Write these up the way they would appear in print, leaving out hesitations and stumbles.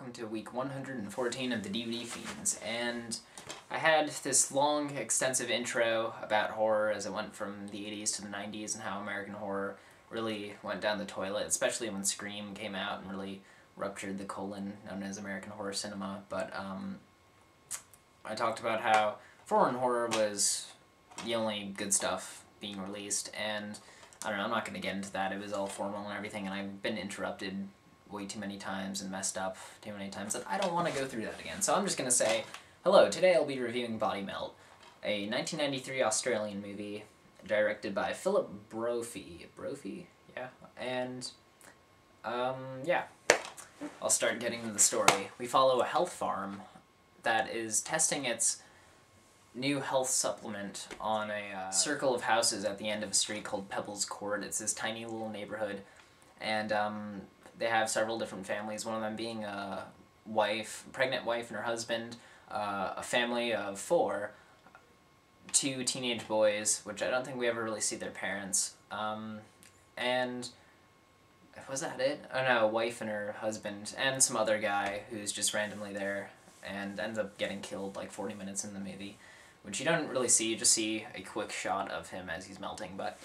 welcome to week 114 of the DVD Fiends, and I had this long, extensive intro about horror as it went from the 80s to the 90s and how American horror really went down the toilet, especially when Scream came out and really ruptured the colon known as American horror cinema. But I talked about how foreign horror was the only good stuff being released, and I don't know, I'm not going to get into that. It was all formal and everything, and I've been interrupted way too many times and messed up too many times that I don't want to go through that again. So I'm just going to say, hello, today I'll be reviewing Body Melt, a 1993 Australian movie directed by Philip Brophy. Brophy? Yeah. And, yeah. I'll start getting into the story. We follow a health farm that is testing its new health supplement on a circle of houses at the end of a street called Pebbles Court. It's this tiny little neighborhood, and they have several different families, one of them being a pregnant wife and her husband, a family of 4, 2 teenage boys, which I don't think we ever really see their parents, and was that it? Oh no, a wife and her husband, and some other guy who's just randomly there, and ends up getting killed like 40 minutes in the movie, which you don't really see, you just see a quick shot of him as he's melting. But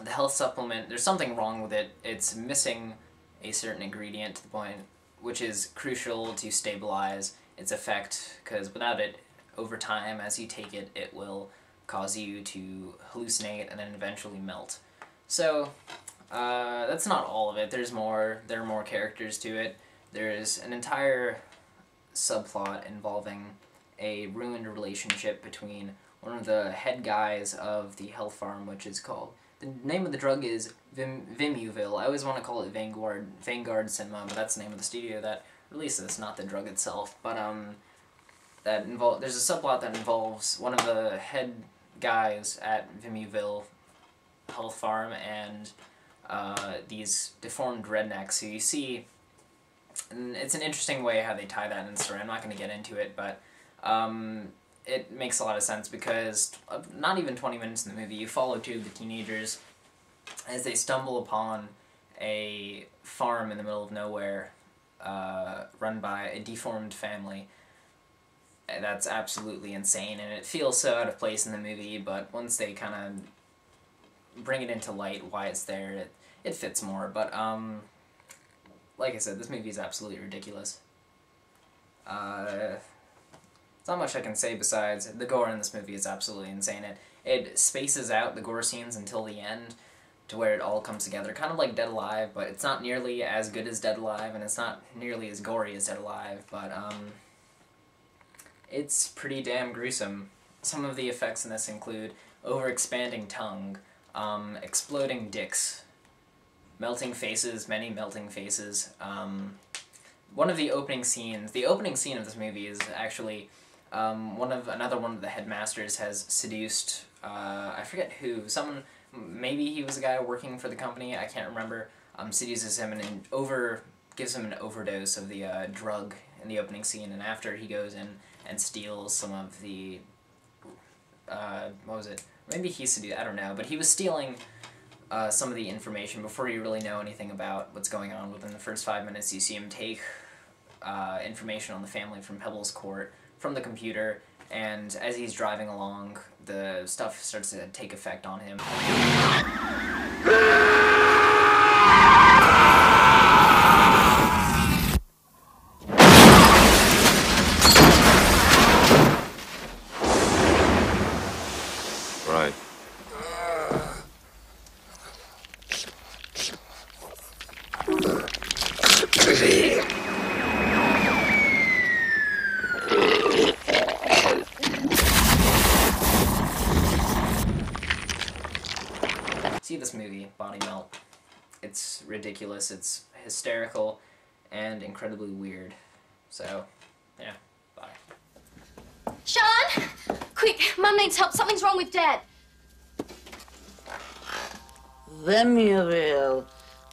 the health supplement, there's something wrong with it. It's missing a certain ingredient to the point which is crucial to stabilize its effect, because without it, over time, as you take it, it will cause you to hallucinate and then eventually melt. So, that's not all of it. There's more. There are more characters to it. There's an entire subplot involving a ruined relationship between one of the head guys of the health farm, which is called, the name of the drug is Vimuville. I always want to call it Vanguard Cinema, but that's the name of the studio that released this, not the drug itself. But there's a subplot that involves one of the head guys at Vimuville Health Farm and these deformed rednecks who you see. And it's an interesting way how they tie that in the story. I'm not going to get into it, but it makes a lot of sense because not even 20 minutes in the movie, you follow 2 of the teenagers as they stumble upon a farm in the middle of nowhere run by a deformed family. That's absolutely insane, and it feels so out of place in the movie, but once they kind of bring it into light why it's there, it fits more. But like I said, this movie is absolutely ridiculous. There's not much I can say besides the gore in this movie is absolutely insane. It spaces out the gore scenes until the end to where it all comes together, kind of like Dead Alive, but it's not nearly as good as Dead Alive, and it's not nearly as gory as Dead Alive, but it's pretty damn gruesome. Some of the effects in this include overexpanding tongue, exploding dicks, melting faces, many melting faces. One of the opening scenes, the opening scene of this movie is actually another one of the headmasters has seduced, I forget who, someone, maybe he was a guy working for the company, I can't remember, seduces him and gives him an overdose of the drug in the opening scene, and after he goes in and steals some of the, what was it, maybe he seduced, I don't know, but he was stealing some of the information before you really know anything about what's going on. Within the first 5 minutes you see him take information on the family from Pebbles Court from the computer, and as he's driving along, the stuff starts to take effect on him. Right. See this movie, Body Melt. It's ridiculous, it's hysterical, and incredibly weird. So, yeah, bye. Sean! Quick, Mum needs help. Something's wrong with Dad. Vimuville,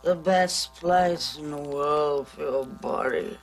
the best place in the world for your body.